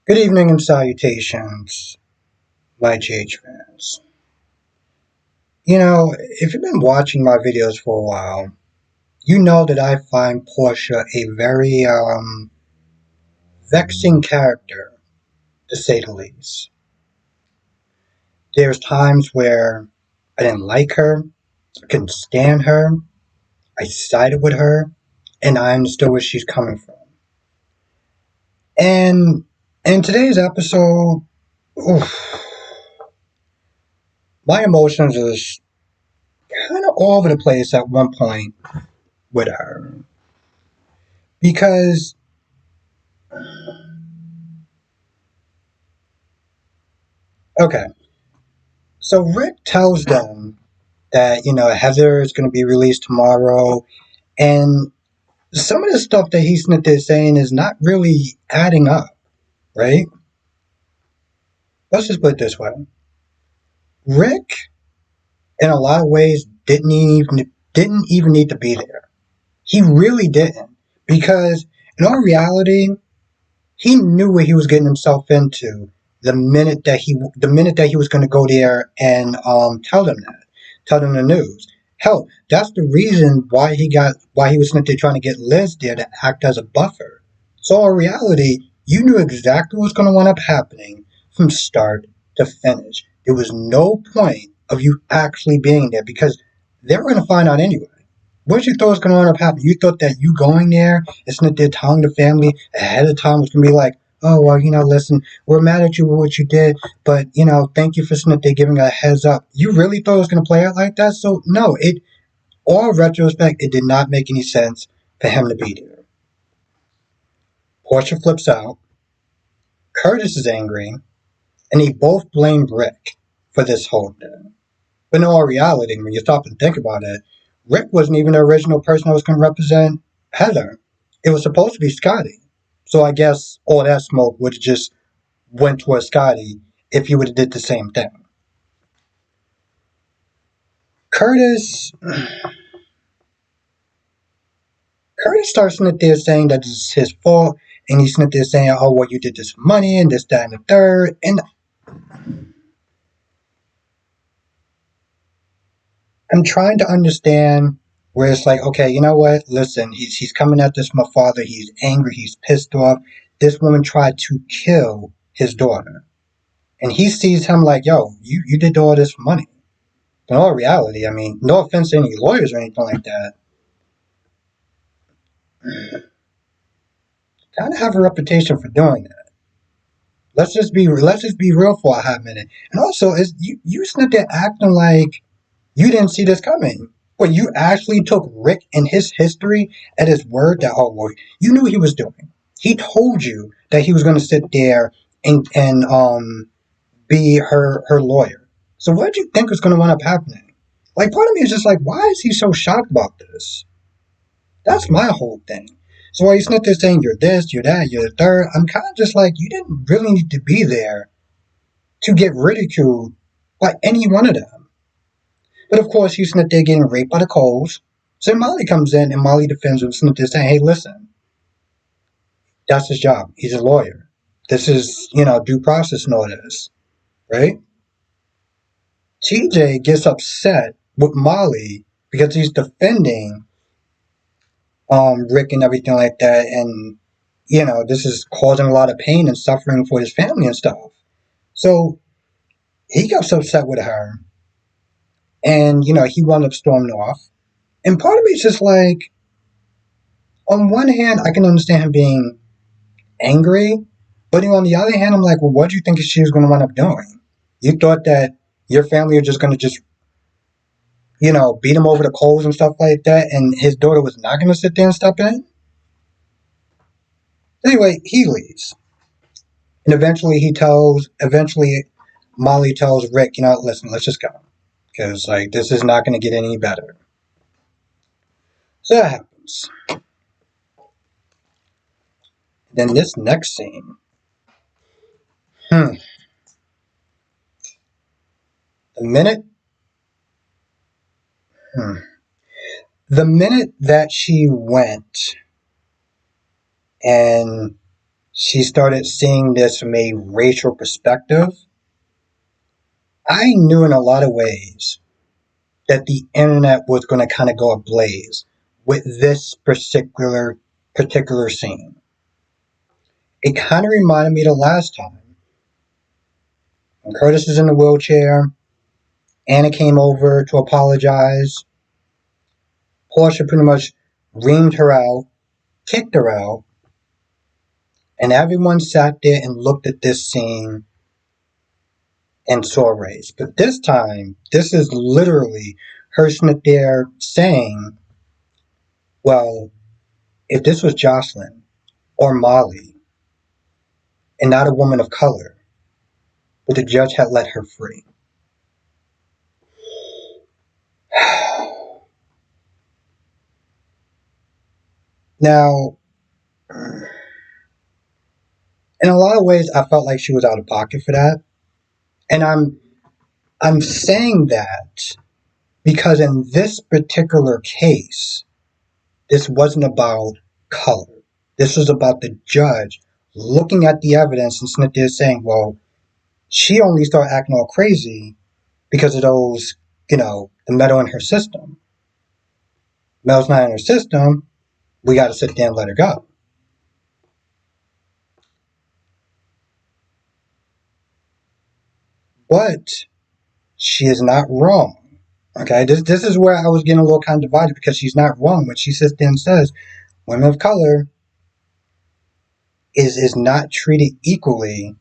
Good evening and salutations, my GH fans. If you've been watching my videos for a while, you know that I find Portia a very vexing character, to say the least. There's times where I didn't like her, I couldn't stand her, I sided with her, and I understood where she's coming from. And in today's episode, oof, my emotions is kind of all over the place at one point with her. Because, okay, so Rick tells them that, Heather is going to be released tomorrow, and some of the stuff that he's saying is not really adding up, right? Let's just put it this way. Rick, in a lot of ways, didn't even need to be there. He really didn't. Because, in all reality, he knew what he was getting himself into the minute that he was going to go there and tell them the news. Hell, that's the reason why he was trying to get Liz there to act as a buffer. So in reality, you knew exactly what was going to wind up happening from start to finish. There was no point of you actually being there because they were going to find out anyway. What you thought was going to end up happening? You thought that you going there and sitting there telling the family ahead of time was going to be like, oh, well, listen, we're mad at you for what you did, but, thank you for sitting there giving a heads up. You really thought it was going to play out like that? So, no, all retrospect, it did not make any sense for him to be there. Portia flips out. Curtis is angry, and they both blame Rick for this whole thing. But in all reality, when you stop and think about it, Rick wasn't even the original person that was going to represent Heather. It was supposed to be Scotty. So I guess all that smoke would have just went towards Scotty if he would have did the same thing. Curtis Curtis starts sitting there saying that it's his fault, and he's sitting there saying, oh, well, you did this for money, and this, that, and the third. And I'm trying to understand where it's like, okay, you know what? Listen, he's coming at this, my father. He's angry. He's pissed off. This woman tried to kill his daughter. And he sees him like, yo, you did all this for money. In all reality, I mean, no offense to any lawyers or anything like that, kind of have a reputation for doing that. Let's just be real for a hot minute. And also, is you sitting there acting like you didn't see this coming. Well, you actually took Rick and his history at his word that, oh, well, you knew what he was doing. He told you that he was going to sit there and be her lawyer. So what did you think was going to wind up happening? Like, part of me is just like, why is he so shocked about this? That's my whole thing. So while he's not there saying you're this, you're that, you're the third, I'm kind of just like, you didn't really need to be there to get ridiculed by any one of them. But of course, he's not there getting raped by the Coles. So Molly comes in and Molly defends him, sitting there saying, hey, listen, that's his job. He's a lawyer. This is, due process and all this, right? TJ gets upset with Molly because he's defending Rick and everything like that, and this is causing a lot of pain and suffering for his family and stuff. So he gets upset with her, and he wound up storming off. And part of me is just like, on one hand, I can understand him being angry, but on the other hand, I'm like, well, what do you think she was going to wind up doing? You thought that your family are just going to just beat him over the coals and stuff like that, and his daughter was not going to sit there and step in? Anyway, he leaves. And eventually Molly tells Rick, listen, let's just go. Because, like, this is not going to get any better. So that happens. Then this next scene. The minute. The minute that she went and she started seeing this from a racial perspective. I knew in a lot of ways that the internet was going to kind of go ablaze with this particular scene. It kind of reminded me of the last time when Curtis was in the wheelchair. Anna came over to apologize. Portia pretty much reamed her out, kicked her out, and everyone sat there and looked at this scene and saw race. But this time, this is literally her sitting there saying, well, if this was Jocelyn or Molly and not a woman of color, would the judge have let her free? Now, in a lot of ways, I felt like she was out of pocket for that. And I'm saying that because in this particular case, this wasn't about color. This was about the judge looking at the evidence and sitting there saying, well, she only started acting all crazy because of those, the metal in her system. Metal's not in her system. We got to sit there and let her go. But she is not wrong. Okay, this is where I was getting a little kind of divided because she's not wrong when she sits there and says women of color is not treated equally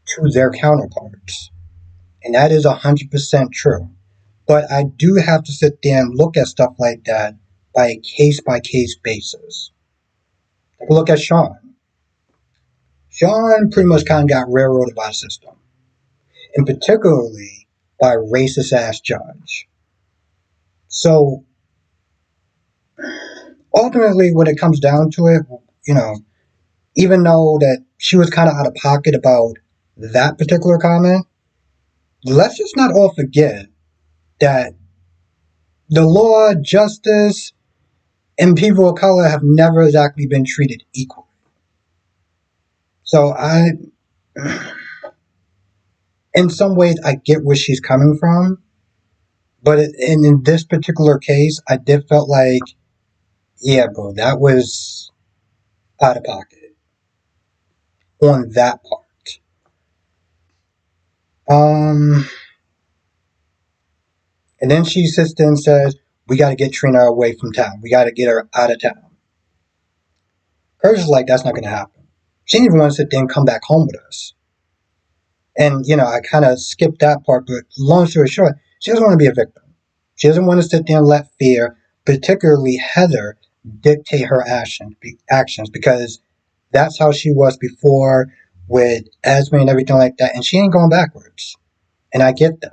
to their counterparts. And that is 100% true. But I do have to sit there and look at stuff like that by case basis. Take a look at Sean. Sean pretty much kind of got railroaded by the system, and particularly by a racist ass judge. So ultimately, when it comes down to it, even though that she was kind of out of pocket about that particular comment, let's just not all forget that the law, justice, and people of color have never exactly been treated equally. So in some ways, I get where she's coming from, but in this particular case, I did felt like, yeah, bro, that was out of pocket on that part. And then she sits there and says, "We got to get Trina away from town. We got to get her out of town." Curtis is like, "That's not going to happen." She didn't even want to sit there and come back home with us. And I kind of skipped that part, but long story short, she doesn't want to be a victim. She doesn't want to sit there and let fear, particularly Heather, dictate her actions because that's how she was before with Esme and everything like that, and she ain't going backwards. And I get that.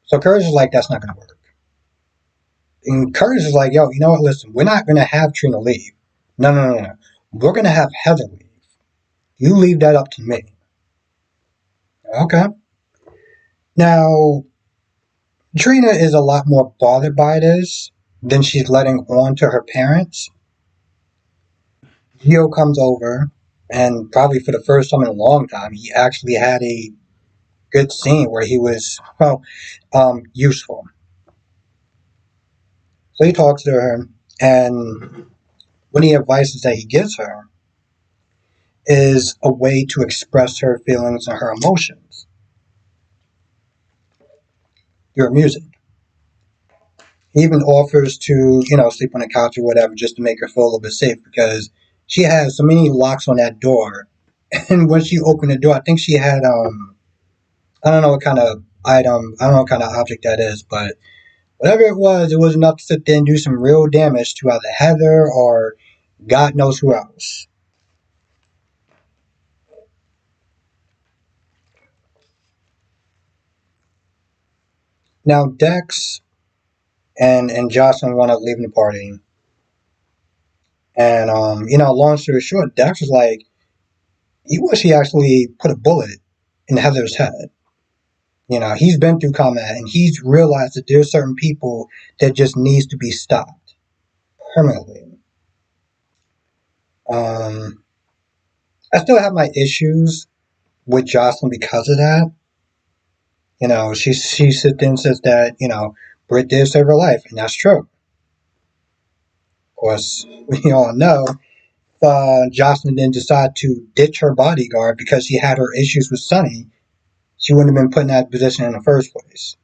So Curtis is like, that's not going to work. And Curtis is like, yo, you know what? Listen, we're not going to have Trina leave. No, no, no, no. We're going to have Heather leave. You leave that up to me. Okay. Now, Trina is a lot more bothered by this than she's letting on to her parents. Gio comes over, and probably for the first time in a long time, he actually had a good scene where he was, useful. So he talks to her, and one of the advices that he gives her is a way to express her feelings and her emotions through music. He even offers to, sleep on the couch or whatever just to make her feel a little bit safe because she has so many locks on that door. And when she opened the door, I think she had, I don't know what kind of item, I don't know what kind of object that is, but whatever it was enough to sit there and do some real damage to either Heather or God knows who else. Now, Dex and Jocelyn want to leave the party. And, long story short, Dex was like, he wish he actually put a bullet in Heather's head. He's been through combat and he's realized that there's certain people that just needs to be stopped permanently. I still have my issues with Jocelyn because of that. She sits there and says that Britt did save her life, and that's true. Of course, we all know Jocelyn then decided to ditch her bodyguard because she had her issues with Sonny, she wouldn't have been put in that position in the first place.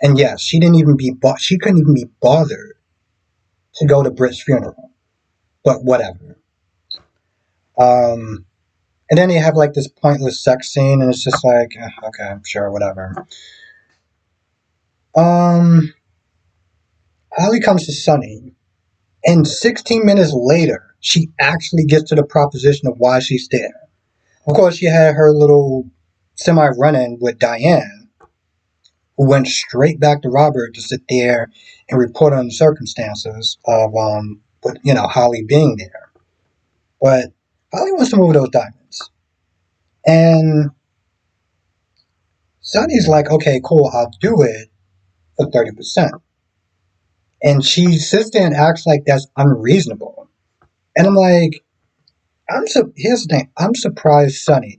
And yes, she couldn't even be bothered to go to Britt's funeral. But whatever. Um, and then they have like this pointless sex scene, and it's just like, okay, sure, whatever. Um, Holly comes to Sonny, and 16 minutes later, she actually gets to the proposition of why she's there. Of course, she had her little semi run-in with Diane, who went straight back to Robert to sit there and report on the circumstances of with Holly being there. But Holly wants to move those diamonds, and Sonny's like, okay, cool, I'll do it for 30%. And she sits there and acts like that's unreasonable. And I'm like, here's the thing, I'm surprised Sonny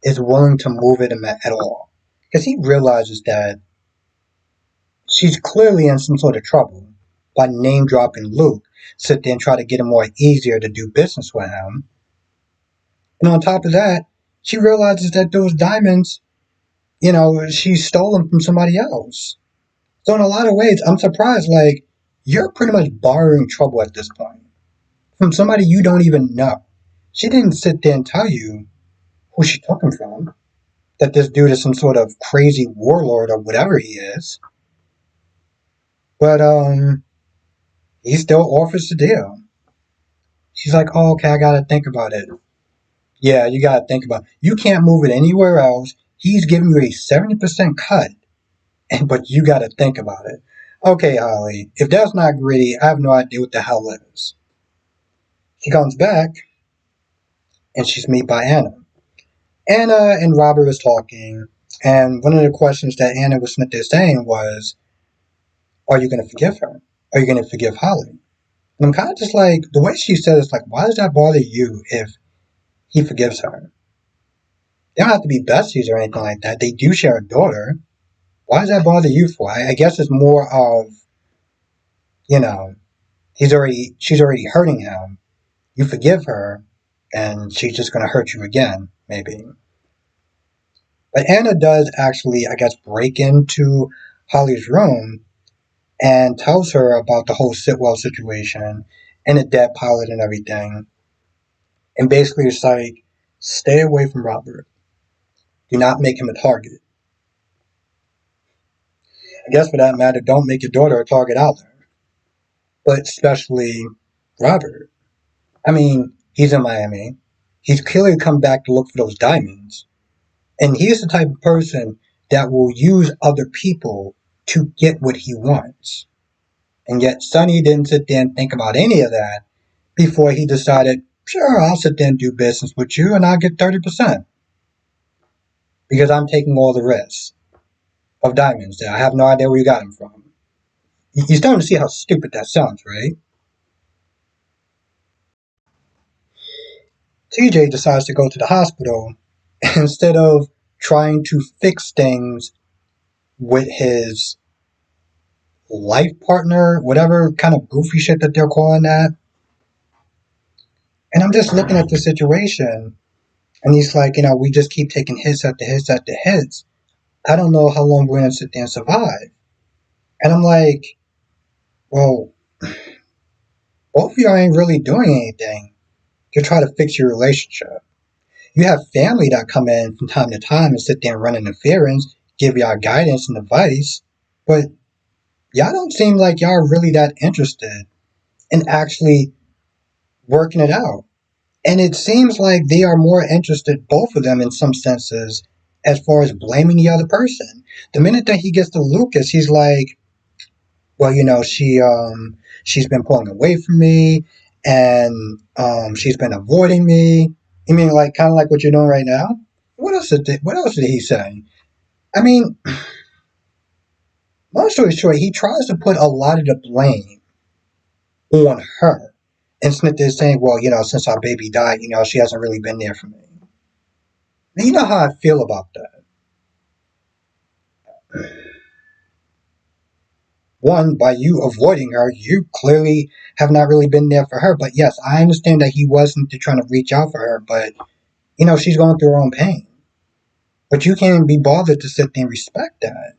is willing to move it at all, because he realizes that she's clearly in some sort of trouble by name dropping Luke, sit there and try to get him more easier to do business with him. And on top of that, she realizes that those diamonds, she stole them from somebody else. So in a lot of ways, I'm surprised, like, you're pretty much borrowing trouble at this point from somebody you don't even know. She didn't sit there and tell you who she took him from, that this dude is some sort of crazy warlord or whatever he is. But he still offers the deal. She's like, oh, okay, I gotta think about it. Yeah, you gotta think about it. You can't move it anywhere else. He's giving you a 70% cut, but you gotta think about it. Okay, Holly, if that's not greedy, I have no idea what the hell is. She comes back, and she's met by Anna. Anna and Robert was talking, and one of the questions that Anna was saying was, are you gonna forgive her? Are you gonna forgive Holly? And I'm kind of just like, the way she said it's like, why does that bother you if he forgives her? They don't have to be besties or anything like that. They do share a daughter. Why does that bother you for? I guess it's more of, you know, she's already hurting him. You forgive her, and she's just going to hurt you again, maybe. But Anna does actually, I guess, break into Holly's room and tells her about the whole Sitwell situation and the dead pilot and everything. And basically, it's like, stay away from Robert. Do not make him a target. I guess for that matter, don't make your daughter a target either. But especially Robert. I mean, he's in Miami. He's clearly come back to look for those diamonds. And he's the type of person that will use other people to get what he wants. And yet Sonny didn't sit there and think about any of that before he decided, sure, I'll sit there and do business with you and I'll get 30%. Because I'm taking all the risks of diamonds that I have no idea where you got them from. You're starting to see how stupid that sounds, right? TJ decides to go to the hospital instead of trying to fix things with his life partner, whatever kind of goofy shit that they're calling that. And I'm just looking at the situation, and he's like, we just keep taking hits after hits after hits. I don't know how long we're going to sit there and survive. And I'm like, well, both of y'all ain't really doing anything to try to fix your relationship. You have family that come in from time to time and sit there and run interference, give y'all guidance and advice, but y'all don't seem like y'all are really that interested in actually working it out. And it seems like they are more interested, both of them in some senses, as far as blaming the other person. The minute that he gets to Lucas, he's like, well, she's been pulling away from me, and she's been avoiding me. You mean like kind of like what you're doing right now? What else did he say? I mean, long story short, he tries to put a lot of the blame on her. And Smith is saying, well, since our baby died, she hasn't really been there for me. And you know how I feel about that. One, by you avoiding her, you clearly have not really been there for her. But yes, I understand that he wasn't trying to reach out for her, but she's going through her own pain. But you can't be bothered to sit there and respect that.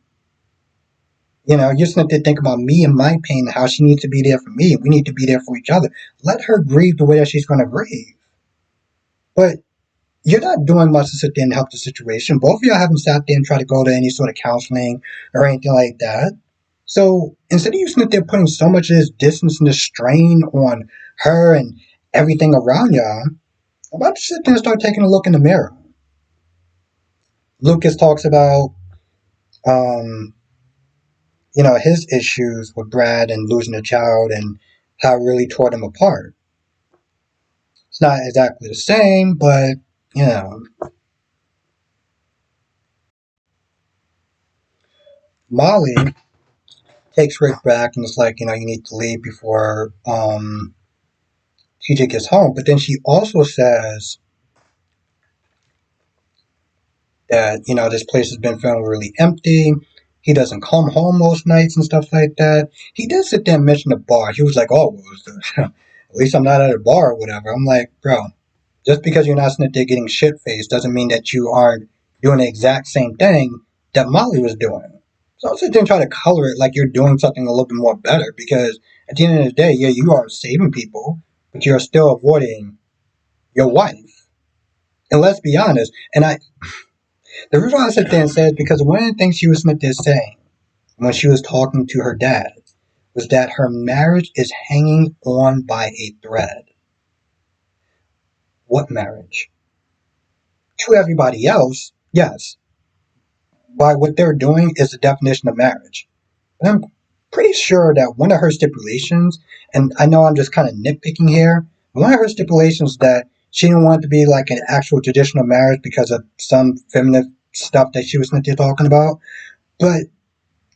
You're supposed to think about me and my pain and how she needs to be there for me. We need to be there for each other. Let her grieve the way that she's going to grieve. But you're not doing much to sit there and help the situation. Both of y'all haven't sat there and tried to go to any sort of counseling or anything like that. So instead of you sitting there putting so much of this distance and this strain on her and everything around y'all, I'm about to sit there and start taking a look in the mirror. Lucas talks about um, his issues with Brad and losing a child and how it really tore them apart. It's not exactly the same, but you know, Molly takes Rick back and it's like, you need to leave before TJ gets home. But then she also says that, this place has been feeling really empty. He doesn't come home most nights and stuff like that. He did sit there and mention the bar. He was like, oh, well, at least I'm not at a bar or whatever. I'm like, bro, just because you're not sitting there getting shit faced doesn't mean that you aren't doing the exact same thing that Molly was doing. So don't sit there and try to color it like you're doing something a little bit more better because at the end of the day, yeah, you are saving people, but you're still avoiding your wife. And let's be honest, the reason why I sit there and say is because one of the things she was Smith is saying when she was talking to her dad was that her marriage is hanging on by a thread. What marriage? To everybody else, yes, by what they're doing is the definition of marriage. But I'm pretty sure that one of her stipulations, and I know I'm just kind of nitpicking here, one of her stipulations that she didn't want it to be like an actual traditional marriage because of some feminine stuff that she was talking about. But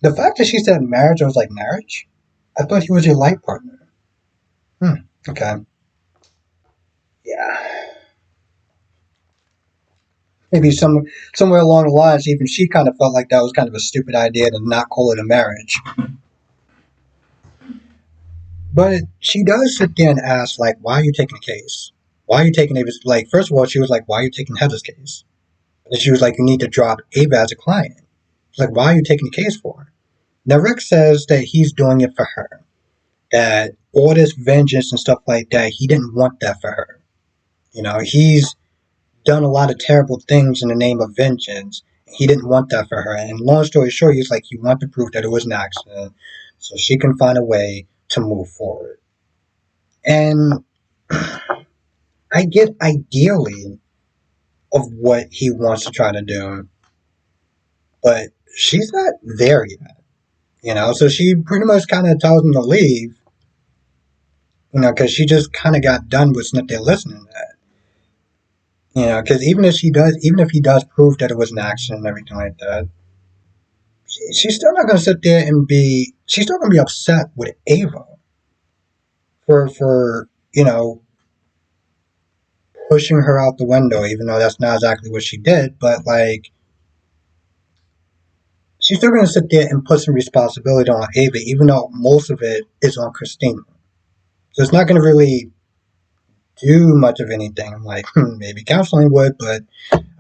the fact that she said marriage, I was like, marriage? I thought he was your life partner. Okay. Yeah. Maybe somewhere along the lines, even she kind of felt like that was kind of a stupid idea to not call it a marriage. But she does sit there and ask, like, why are you taking the case? Why are you taking Ava's? Like, first of all, she was like, why are you taking Heather's case? And she was like, you need to drop Ava as a client. She's like, why are you taking the case for her? Now, Rick says that he's doing it for her. That all this vengeance and stuff like that, he didn't want that for her. He's done a lot of terrible things in the name of vengeance. He didn't want that for her. And long story short, he's like, you want to prove that it was an accident so she can find a way to move forward. And I get ideally of what he wants to try to do, but she's not there yet. So she pretty much kind of tells him to leave, because she just kind of got done with Snip there listening to that. Because even if he does prove that it was an accident and everything like that, she's still not going to sit there and she's still going to be upset with Ava for pushing her out the window, even though that's not exactly what she did, but like, she's still going to sit there and put some responsibility on Ava, even though most of it is on Christina. So it's not going to really do much of anything. I'm like, maybe counseling would, but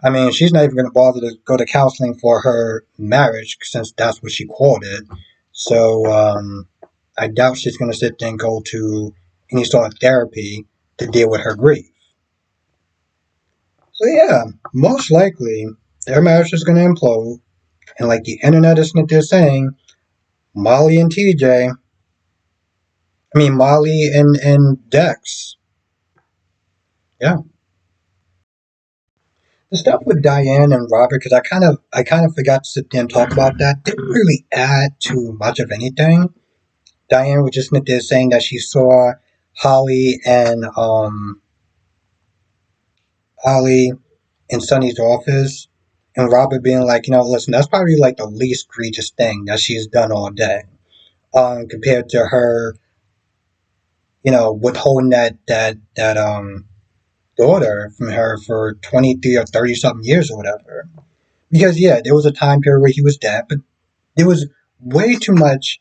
I mean, she's not even going to bother to go to counseling for her marriage since that's what she called it. So I doubt she's going to sit there and go to any sort of therapy to deal with her grief. So yeah, most likely their marriage is going to implode. And like the internet is they're saying, Molly and TJ, Molly and Dex. Yeah. The stuff with Diane and Robert, because I kind of forgot to sit there and talk about that, didn't really add to much of anything. Diane was just sit there saying that she saw Holly and Holly in Sonny's office, and Robert being like, listen, that's probably like the least egregious thing that she's done all day, compared to her withholding that daughter from her for 23 or 30 something years or whatever. Because yeah, there was a time period where he was dead, but there was way too much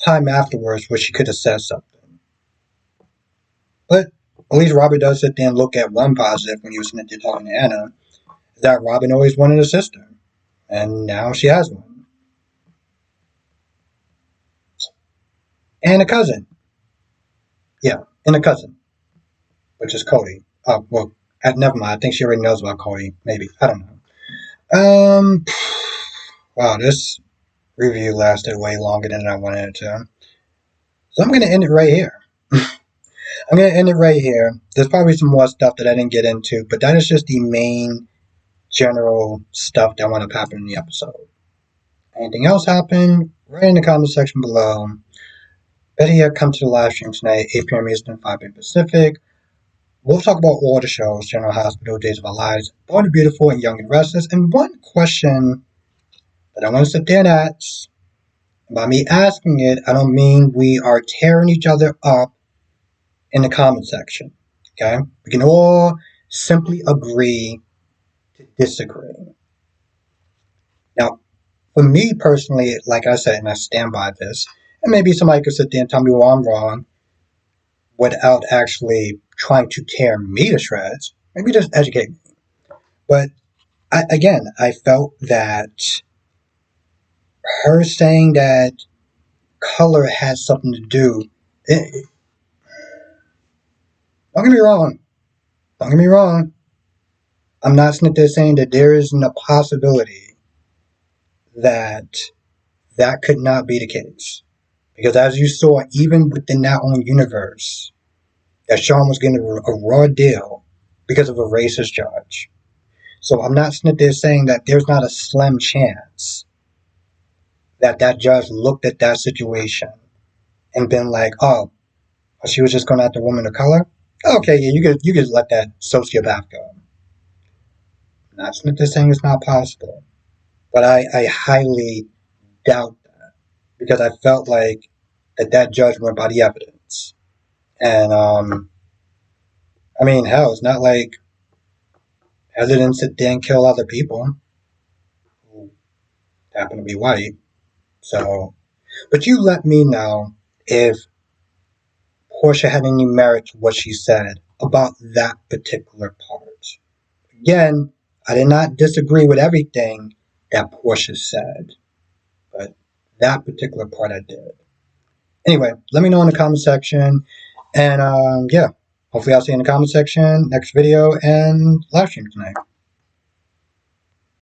time afterwards where she could have said something. But at least Robert does sit there and look at one positive when he was sitting there talking to Anna, is that Robin always wanted a sister. And now she has one. And a cousin. Yeah, and a cousin, which is Cody. Oh, well, never mind. I think she already knows about Cody. Maybe. I don't know. Wow, this review lasted way longer than I wanted it to. So I'm going to end it right here. I'm going to end it right here. There's probably some more stuff that I didn't get into, but that is just the main general stuff that wound up happening in the episode. Anything else happen? Write in the comment section below. Better yet, come to the live stream tonight, 8 p.m. Eastern, 5 p.m. Pacific. We'll talk about all the shows, General Hospital, Days of Our Lives, Born to Beautiful, and Young and Restless. And one question that I want to sit there and ask, by me asking it, I don't mean we are tearing each other up in the comment section. Okay? We can all simply agree to disagree. Now, for me personally, like I said, and I stand by this, and maybe somebody could sit there and tell me, well, I'm wrong, without actually trying to tear me to shreds. Maybe just educate me. But I felt that her saying that color has something to do. Don't get me wrong. Don't get me wrong. I'm not sitting there saying that there isn't a possibility that that could not be the case. Because as you saw, even within that own universe, that Sean was getting a raw deal because of a racist judge. So I'm not sitting there saying that there's not a slim chance that that judge looked at that situation and been like, oh, she was just going after a woman of color? Okay, yeah, you could let that sociopath go. I'm not sitting there saying it's not possible. But I highly doubt that because I felt like that judge went by the evidence. And, I mean, hell, it's not like Heather didn't sit there and kill other people who happen to be white. So, but you let me know if Portia had any merit to what she said about that particular part. Again, I did not disagree with everything that Portia said, but that particular part I did. Anyway, let me know in the comment section, and yeah, hopefully I'll see you in the comment section next video and live stream tonight.